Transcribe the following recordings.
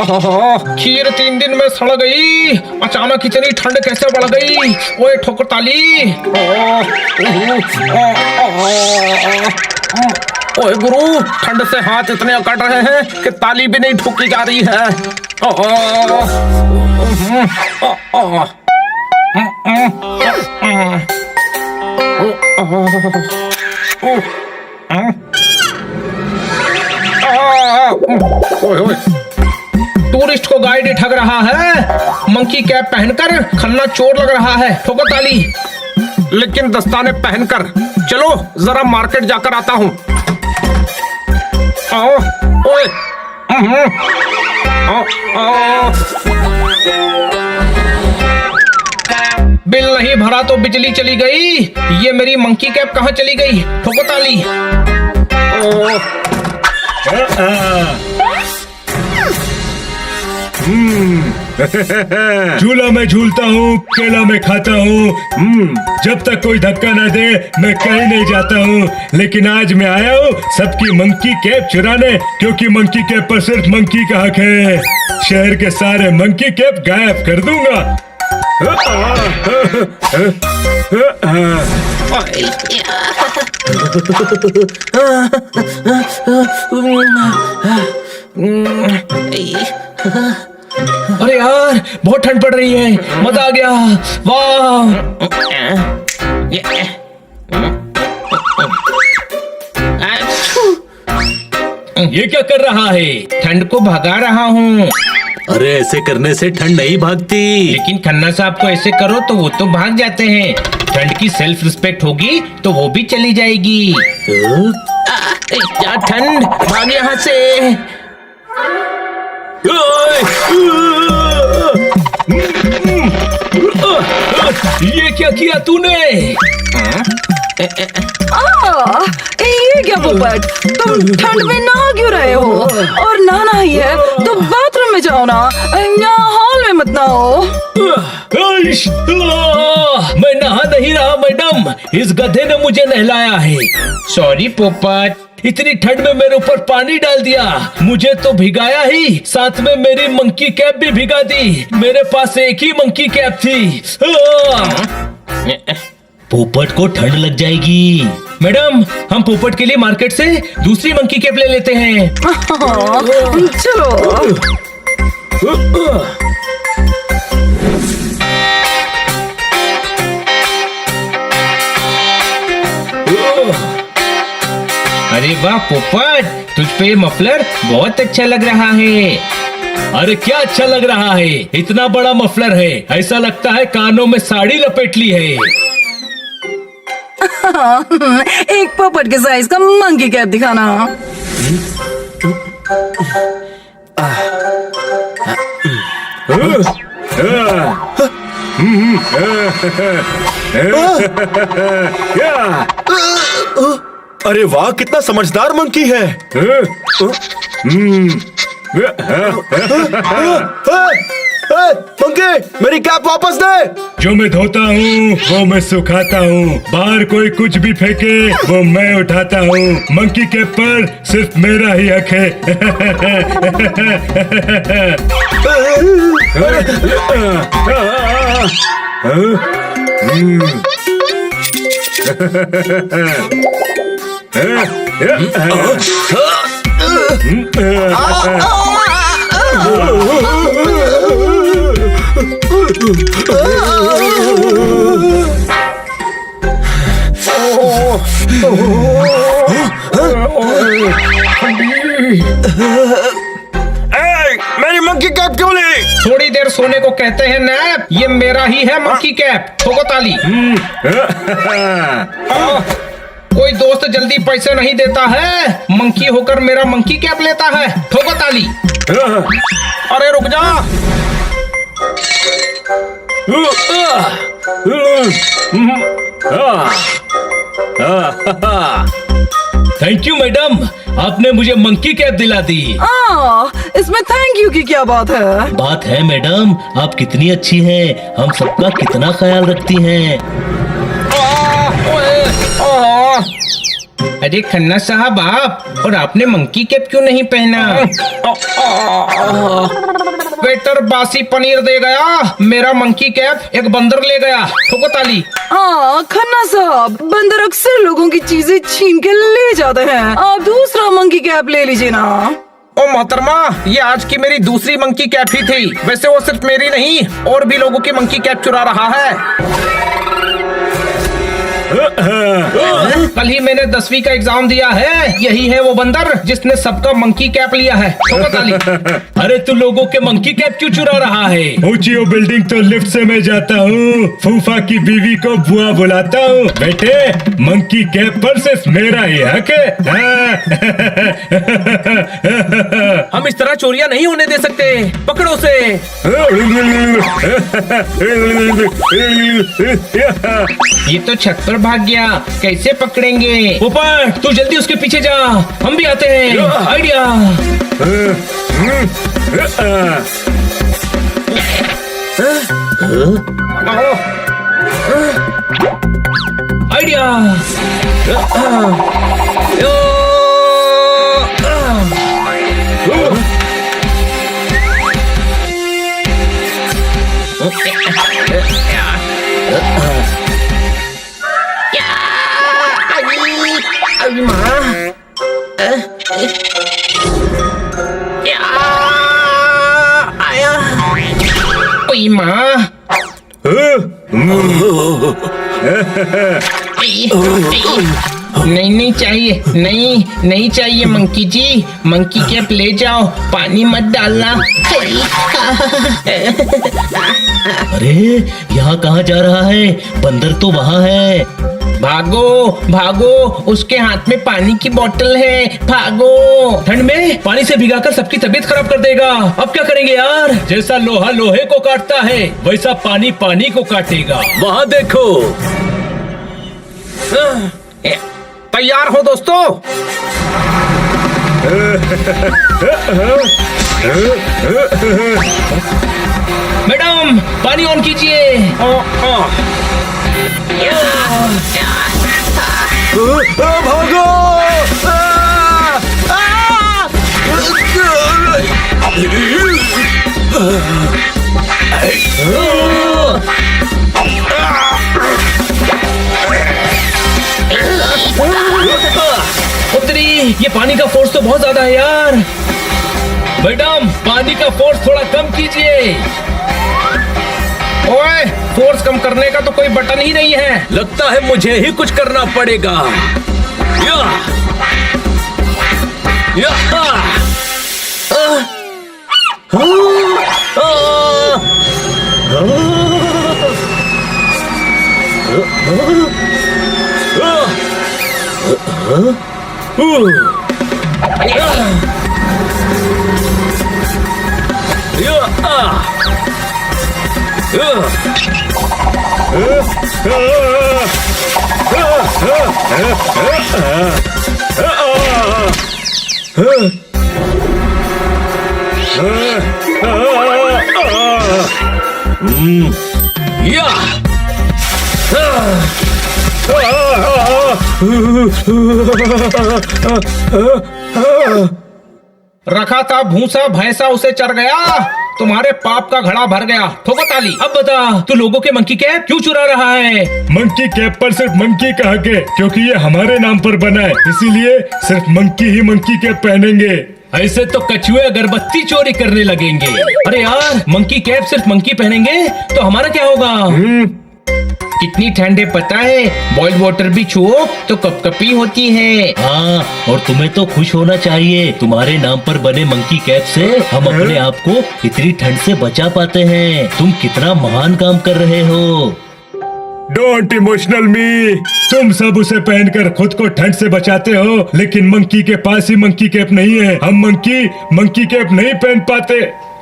खीर 3 दिन में सड़ गई। अचानक इतनी ठंड कैसे बढ़ गई? ओए ठोकर ताली। ओए गुरु, ठंड से हाथ इतने अकड़ रहे हैं कि ताली भी नहीं ठोकी जा रही है। टूरिस्ट को गाइड ठग रहा है। मंकी कैप पहनकर खन्ना चोर लग रहा है। ठोको ताली। लेकिन दस्ताने पहनकर। चलो जरा मार्केट जाकर आता हूँ। ओए बिल नहीं भरा तो बिजली चली गई। ये मेरी मंकी कैप कहाँ चली गई? ठोको ताली। झूला में झूलता हूँ, केला में खाता हूँ। जब तक कोई धक्का न दे मैं कहीं नहीं जाता हूँ। लेकिन आज मैं आया हूँ सबकी मंकी कैप चुराने, क्योंकि मंकी कैप पर सिर्फ मंकी का हक है। शहर के सारे मंकी कैप गायब कर दूंगा। अरे यार, बहुत ठंड पड़ रही है। मजा आ गया। वाह। ये क्या कर रहा है? ठंड को भगा रहा हूँ। अरे ऐसे करने से ठंड नहीं भागती। लेकिन खन्ना साहब को ऐसे करो तो वो तो भाग जाते हैं। ठंड की सेल्फ रिस्पेक्ट होगी तो वो भी चली जाएगी। ठंड, भाग यहाँ से। ये क्या किया तूने? ये क्या पोपट, तुम ठंड में नहा क्यों रहे हो? और नहाना ही है तो बाथरूम में जाओ ना, यहाँ हॉल में मत नहाओ। मैं नहा नहीं रहा मैडम, इस गधे ने मुझे नहलाया है। सॉरी पोपट, इतनी ठंड में मेरे ऊपर पानी डाल दिया। मुझे तो भिगाया ही, साथ में मेरी मंकी कैप भी भिगा दी। मेरे पास एक ही मंकी कैप थी। पोपट को ठंड लग जाएगी। मैडम, हम पोपट के लिए मार्केट से दूसरी मंकी कैप ले लेते हैं। चलो। अरे वाह पोपट, तुझ पे ये मफलर बहुत अच्छा लग रहा है। अरे क्या अच्छा लग रहा है? इतना बड़ा मफलर है, ऐसा लगता है कानों में साड़ी लपेट ली है। एक पोपट के साइज का मंकी कैप दिखाना। अरे वाह, कितना समझदार मंकी है। मंकी, मेरी कैप वापस दे। जो मैं धोता हूँ वो मैं सुखाता हूँ। बाहर कोई कुछ भी फेंके वो मैं उठाता हूँ। मंकी कैप पर सिर्फ मेरा ही हक है। मेरी मंकी कैप क्यों ली? थोड़ी देर सोने को कहते हैं नैप। ये मेरा ही है मंकी कैप। ठोको ताली। कोई दोस्त जल्दी पैसे नहीं देता है, मंकी होकर मेरा मंकी कैप लेता है। ठोको ताली। अरे रुक जा। थैंक यू मैडम, आपने मुझे मंकी कैप दिला दी। इसमें थैंक यू की क्या बात है? बात है मैडम, आप कितनी अच्छी हैं, हम सबका कितना ख्याल रखती हैं। अरे खन्ना साहब आप, और आपने मंकी कैप क्यों नहीं पहना? वेटर बासी पनीर दे गया, मेरा मंकी कैप एक बंदर ले गया। ठोको ताली। हाँ खन्ना साहब, बंदर अक्सर लोगों की चीजें छीन के ले जाते हैं। आप दूसरा मंकी कैप ले लीजिए ना। ओ मोहतरमा, ये आज की मेरी दूसरी मंकी कैप ही थी। वैसे वो सिर्फ मेरी नहीं, और भी लोगों की मंकी कैप चुरा रहा है। कल ही मैंने 10वीं का एग्जाम दिया है। यही है वो बंदर जिसने सबका मंकी कैप लिया है। ठोको ताली। अरे तू लोगों के मंकी कैप क्यों चुरा रहा है? ऊंची वो बिल्डिंग तो लिफ्ट से मैं जाता हूँ, फूफा की बीवी को बुआ बुलाता हूँ। बेटे, मंकी कैप पर सिर्फ मेरा ही हक है। हम इस तरह चोरियां नहीं होने दे सकते। पकड़ो उसे। ये तो छत पर भाग गया, कैसे पकड़ेंगे? पोपट तू जल्दी उसके पीछे जा, हम भी आते हैं। आइडिया। आइडिया। ओई माँ, नहीं चाहिए, नहीं चाहिए मंकी जी। मंकी कैप ले जाओ, पानी मत डालना। अरे यहाँ कहाँ जा रहा है? बंदर तो वहाँ है। भागो भागो, उसके हाथ में पानी की बोतल है। भागो। ठंड में पानी से भिगाकर सबकी तबीयत खराब कर देगा। अब क्या करेंगे यार? जैसा लोहा लोहे को काटता है, वैसा पानी पानी को काटेगा। वहाँ देखो। तैयार हो दोस्तों? मैडम पानी ऑन कीजिए। भागो! उत्तरी, ये पानी का फोर्स तो बहुत ज्यादा है यार। मैडम पानी का फोर्स थोड़ा कम कीजिए। ओए, फोर्स कम करने का तो कोई बटन ही नहीं है। लगता है मुझे ही कुछ करना पड़ेगा। या, या, रखा था भूसा, भैंसा उसे चर गया। तुम्हारे पाप का घड़ा भर गया। ठोको ताली। अब बता, तू लोगों के मंकी कैप क्यों चुरा रहा है? मंकी कैप पर सिर्फ मंकी का हक है, क्योंकि ये हमारे नाम पर बना है। इसीलिए सिर्फ मंकी ही मंकी कैप पहनेंगे। ऐसे तो कछुए अगरबत्ती चोरी करने लगेंगे। अरे यार, मंकी कैप सिर्फ मंकी पहनेंगे तो हमारा क्या होगा? कितनी ठंड है पता है? बॉइल्ड वाटर भी छुओ तो कपकपी होती है। हाँ, और तुम्हें तो खुश होना चाहिए। तुम्हारे नाम पर बने मंकी कैप से हम अपने आप को इतनी ठंड से बचा पाते हैं। तुम कितना महान काम कर रहे हो। डोंट इमोशनल मी। तुम सब उसे पहनकर खुद को ठंड से बचाते हो, लेकिन मंकी के पास ही मंकी कैप नहीं है। हम मंकी कैप नहीं पहन पाते।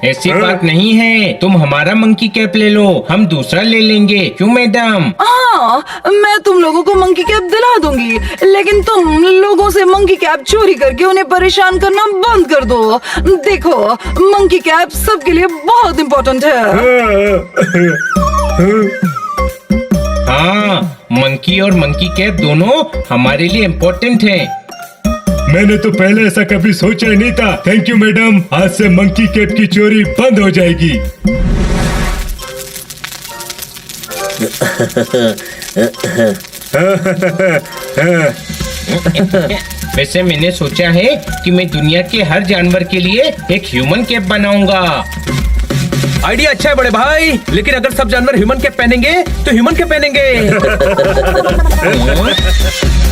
ऐसी बात नहीं है, तुम हमारा मंकी कैप ले लो, हम दूसरा ले लेंगे। क्यों मैडम? हाँ, मैं तुम लोगों को मंकी कैप दिला दूंगी, लेकिन तुम लोगों से मंकी कैप चोरी करके उन्हें परेशान करना बंद कर दो। देखो, मंकी कैप सबके लिए बहुत इम्पोर्टेंट है। हाँ, मंकी और मंकी कैप दोनों हमारे लिए इम्पोर्टेंट हैं। मैंने तो पहले ऐसा कभी सोचा ही नहीं था। थैंक यू मैडम, आज से मंकी कैप की चोरी बंद हो जाएगी। वैसे मैंने सोचा है कि मैं दुनिया के हर जानवर के लिए एक ह्यूमन कैप बनाऊंगा। आइडिया अच्छा है बड़े भाई, लेकिन अगर सब जानवर ह्यूमन कैप पहनेंगे तो ह्यूमन कैप पहनेंगे।